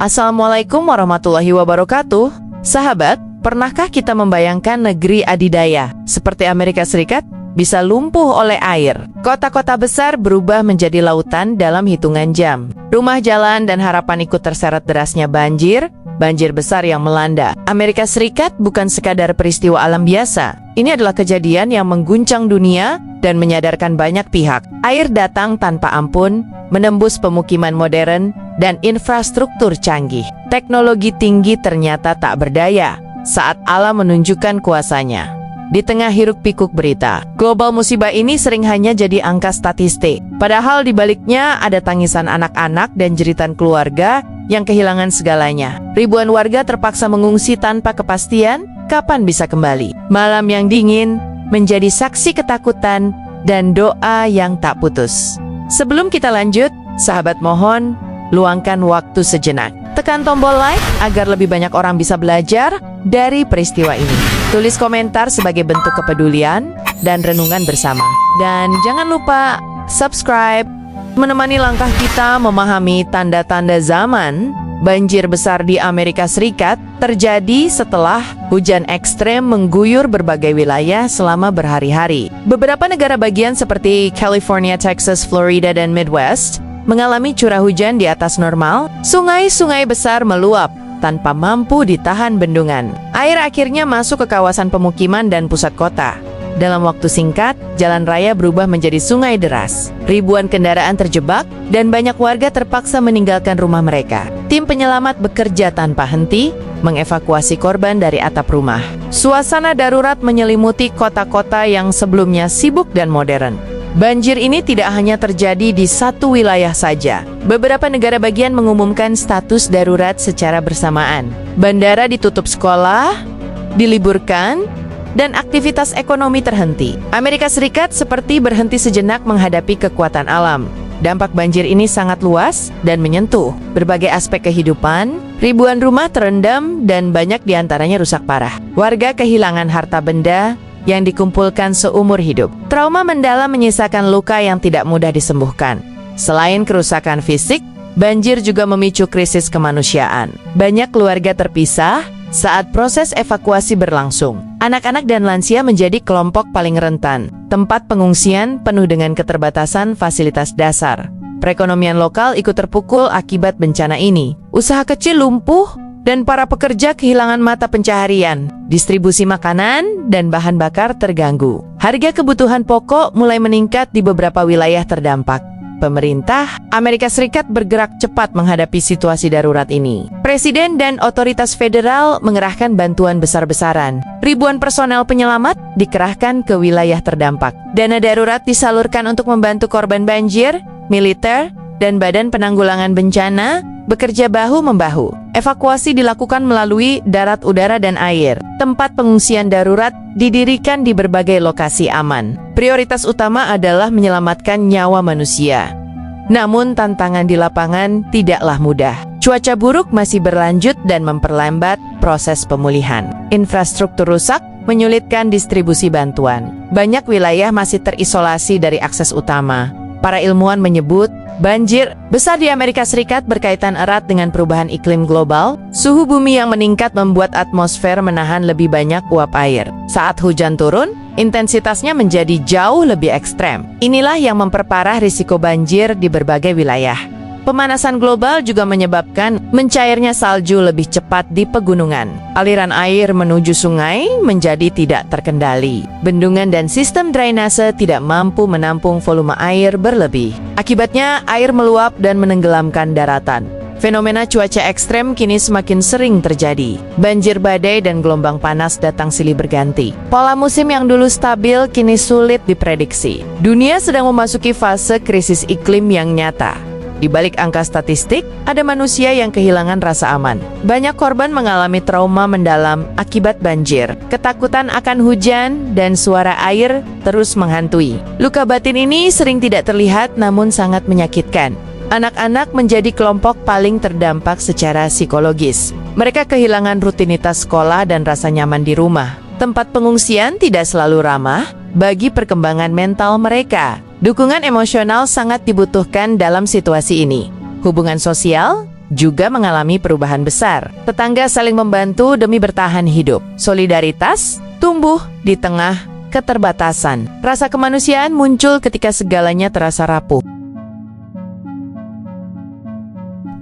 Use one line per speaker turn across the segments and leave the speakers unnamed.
Assalamualaikum warahmatullahi wabarakatuh. Sahabat, pernahkah kita membayangkan negeri adidaya seperti Amerika Serikat bisa lumpuh oleh air? Kota-kota besar berubah menjadi lautan dalam hitungan jam. Rumah, jalan, dan harapan ikut terseret derasnya banjir besar yang melanda. Amerika Serikat bukan sekadar peristiwa alam biasa. Ini adalah kejadian yang mengguncang dunia dan menyadarkan banyak pihak. Air datang tanpa ampun, menembus pemukiman modern dan infrastruktur canggih. Teknologi tinggi ternyata tak berdaya saat alam menunjukkan kuasanya. Di tengah hiruk-pikuk berita, global musibah ini sering hanya jadi angka statistik. Padahal di baliknya ada tangisan anak-anak dan jeritan keluarga yang kehilangan segalanya. Ribuan warga terpaksa mengungsi tanpa kepastian kapan bisa kembali. Malam yang dingin menjadi saksi ketakutan dan doa yang tak putus. Sebelum kita lanjut, sahabat mohon luangkan waktu sejenak. Tekan tombol like agar lebih banyak orang bisa belajar dari peristiwa ini. Tulis komentar sebagai bentuk kepedulian dan renungan bersama. Dan jangan lupa subscribe, menemani langkah kita memahami tanda-tanda zaman. Banjir besar di Amerika Serikat terjadi setelah hujan ekstrem mengguyur berbagai wilayah selama berhari-hari. Beberapa negara bagian seperti California, Texas, Florida, dan Midwest mengalami curah hujan di atas normal. Sungai-sungai besar meluap tanpa mampu ditahan bendungan. Air akhirnya masuk ke kawasan pemukiman dan pusat kota. Dalam waktu singkat, jalan raya berubah menjadi sungai deras. Ribuan kendaraan terjebak dan banyak warga terpaksa meninggalkan rumah mereka. Tim penyelamat bekerja tanpa henti, mengevakuasi korban dari atap rumah. Suasana darurat menyelimuti kota-kota yang sebelumnya sibuk dan modern. Banjir ini tidak hanya terjadi di satu wilayah saja. Beberapa negara bagian mengumumkan status darurat secara bersamaan. Bandara ditutup, sekolah diliburkan, dan aktivitas ekonomi terhenti. Amerika Serikat seperti berhenti sejenak menghadapi kekuatan alam. Dampak banjir ini sangat luas dan menyentuh berbagai aspek kehidupan. Ribuan rumah terendam dan banyak diantaranya rusak parah. Warga kehilangan harta benda yang dikumpulkan seumur hidup. Trauma mendalam menyisakan luka yang tidak mudah disembuhkan. Selain kerusakan fisik, banjir juga memicu krisis kemanusiaan. Banyak keluarga terpisah saat proses evakuasi berlangsung. Anak-anak dan lansia menjadi kelompok paling rentan. Tempat pengungsian penuh dengan keterbatasan fasilitas dasar. Perekonomian lokal ikut terpukul akibat bencana ini. Usaha kecil lumpuh dan para pekerja kehilangan mata pencaharian. Distribusi makanan dan bahan bakar terganggu. Harga kebutuhan pokok mulai meningkat di beberapa wilayah terdampak. Pemerintah Amerika Serikat bergerak cepat menghadapi situasi darurat ini. Presiden dan otoritas federal mengerahkan bantuan besar-besaran. Ribuan personel penyelamat dikerahkan ke wilayah terdampak. Dana darurat disalurkan untuk membantu korban banjir. Militer dan Badan Penanggulangan Bencana bekerja bahu-membahu. Evakuasi dilakukan melalui darat, udara, dan air. Tempat pengungsian darurat didirikan di berbagai lokasi aman. Prioritas utama adalah menyelamatkan nyawa manusia. Namun tantangan di lapangan tidaklah mudah. Cuaca buruk masih berlanjut dan memperlambat proses pemulihan. Infrastruktur rusak menyulitkan distribusi bantuan. Banyak wilayah masih terisolasi dari akses utama. Para ilmuwan menyebut banjir besar di Amerika Serikat berkaitan erat dengan perubahan iklim global. Suhu bumi yang meningkat membuat atmosfer menahan lebih banyak uap air. Saat hujan turun, intensitasnya menjadi jauh lebih ekstrem. Inilah yang memperparah risiko banjir di berbagai wilayah. Pemanasan global juga menyebabkan mencairnya salju lebih cepat di pegunungan. Aliran air menuju sungai menjadi tidak terkendali. Bendungan dan sistem drainase tidak mampu menampung volume air berlebih. Akibatnya, air meluap dan menenggelamkan daratan. Fenomena cuaca ekstrem kini semakin sering terjadi. Banjir, badai, dan gelombang panas datang silih berganti. Pola musim yang dulu stabil kini sulit diprediksi. Dunia sedang memasuki fase krisis iklim yang nyata. Di balik angka statistik, ada manusia yang kehilangan rasa aman. Banyak korban mengalami trauma mendalam akibat banjir. Ketakutan akan hujan dan suara air terus menghantui. Luka batin ini sering tidak terlihat namun sangat menyakitkan. Anak-anak menjadi kelompok paling terdampak secara psikologis. Mereka kehilangan rutinitas sekolah dan rasa nyaman di rumah. Tempat pengungsian tidak selalu ramah bagi perkembangan mental mereka. Dukungan emosional sangat dibutuhkan dalam situasi ini. Hubungan sosial juga mengalami perubahan besar. Tetangga saling membantu demi bertahan hidup. Solidaritas tumbuh di tengah keterbatasan. Rasa kemanusiaan muncul ketika segalanya terasa rapuh.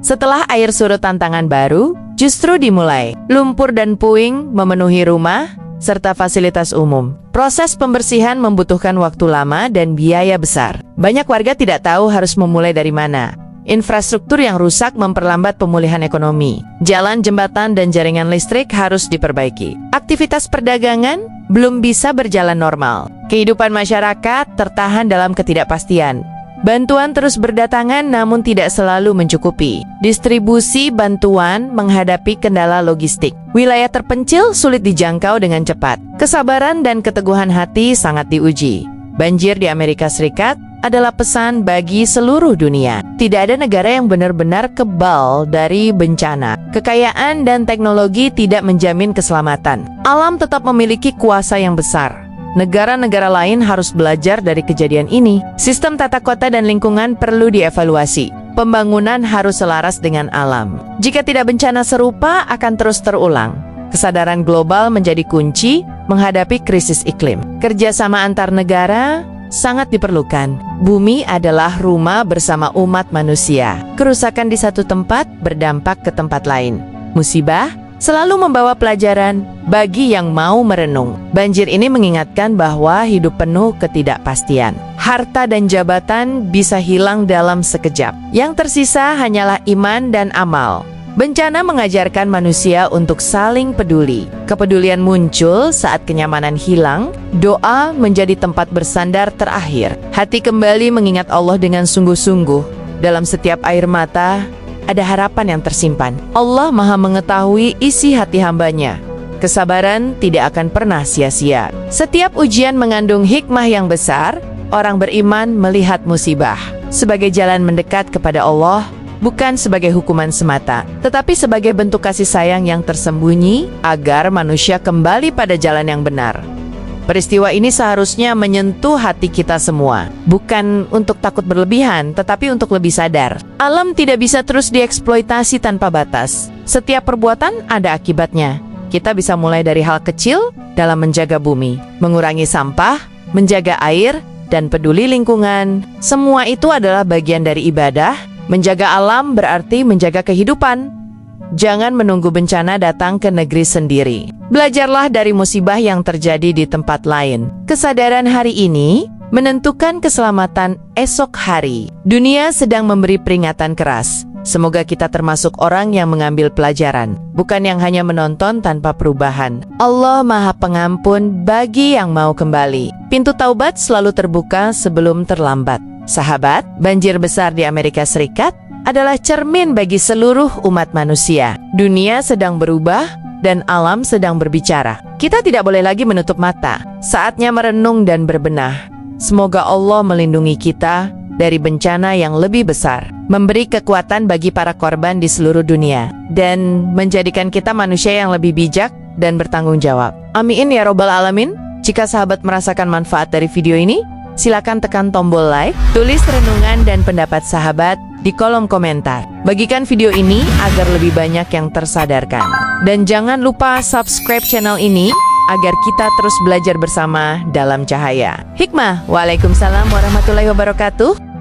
Setelah air surut, tantangan baru justru dimulai. Lumpur dan puing memenuhi rumah serta fasilitas umum. Proses pembersihan membutuhkan waktu lama dan biaya besar. Banyak warga tidak tahu harus memulai dari mana. Infrastruktur yang rusak memperlambat pemulihan ekonomi. Jalan, jembatan, dan jaringan listrik harus diperbaiki. Aktivitas perdagangan belum bisa berjalan normal. Kehidupan masyarakat tertahan dalam ketidakpastian. Bantuan terus berdatangan namun tidak selalu mencukupi. Distribusi bantuan menghadapi kendala logistik. Wilayah terpencil sulit dijangkau dengan cepat. Kesabaran dan keteguhan hati sangat diuji. Banjir di Amerika Serikat adalah pesan bagi seluruh dunia. Tidak ada negara yang benar-benar kebal dari bencana. Kekayaan dan teknologi tidak menjamin keselamatan. Alam tetap memiliki kuasa yang besar. Negara-negara lain harus belajar dari kejadian ini. Sistem tata kota dan lingkungan perlu dievaluasi. Pembangunan harus selaras dengan alam. Jika tidak, bencana serupa akan terus terulang. Kesadaran global menjadi kunci menghadapi krisis iklim. Kerjasama antar negara sangat diperlukan. Bumi adalah rumah bersama umat manusia. Kerusakan di satu tempat berdampak ke tempat lain. Musibah selalu membawa pelajaran bagi yang mau merenung. Banjir ini mengingatkan bahwa hidup penuh ketidakpastian. Harta dan jabatan bisa hilang dalam sekejap. Yang tersisa hanyalah iman dan amal. Bencana mengajarkan manusia untuk saling peduli. Kepedulian muncul saat kenyamanan hilang. Doa menjadi tempat bersandar terakhir. Hati kembali mengingat Allah dengan sungguh-sungguh. Dalam setiap air mata ada harapan yang tersimpan. Allah Maha mengetahui isi hati hambanya. Kesabaran tidak akan pernah sia-sia. Setiap ujian mengandung hikmah yang besar. Orang beriman melihat musibah sebagai jalan mendekat kepada Allah, bukan sebagai hukuman semata, tetapi sebagai bentuk kasih sayang yang tersembunyi agar manusia kembali pada jalan yang benar. Peristiwa ini seharusnya menyentuh hati kita semua, bukan untuk takut berlebihan, tetapi untuk lebih sadar. Alam tidak bisa terus dieksploitasi tanpa batas. Setiap perbuatan ada akibatnya. Kita bisa mulai dari hal kecil dalam menjaga bumi, mengurangi sampah, menjaga air, dan peduli lingkungan. Semua itu adalah bagian dari ibadah. Menjaga alam berarti menjaga kehidupan. Jangan menunggu bencana datang ke negeri sendiri. Belajarlah dari musibah yang terjadi di tempat lain. Kesadaran hari ini menentukan keselamatan esok hari. Dunia sedang memberi peringatan keras. Semoga kita termasuk orang yang mengambil pelajaran, bukan yang hanya menonton tanpa perubahan. Allah Maha Pengampun bagi yang mau kembali. Pintu taubat selalu terbuka sebelum terlambat. Sahabat, banjir besar di Amerika Serikat adalah cermin bagi seluruh umat manusia. Dunia sedang berubah dan alam sedang berbicara. Kita tidak boleh lagi menutup mata. Saatnya merenung dan berbenah. Semoga Allah melindungi kita dari bencana yang lebih besar, memberi kekuatan bagi para korban di seluruh dunia, dan menjadikan kita manusia yang lebih bijak dan bertanggung jawab. Amin ya robbal alamin. Jika sahabat merasakan manfaat dari video ini, silakan tekan tombol like, tulis renungan dan pendapat sahabat di kolom komentar. Bagikan video ini agar lebih banyak yang tersadarkan. Dan jangan lupa subscribe channel ini agar kita terus belajar bersama dalam cahaya hikmah. Waalaikumsalam warahmatullahi wabarakatuh.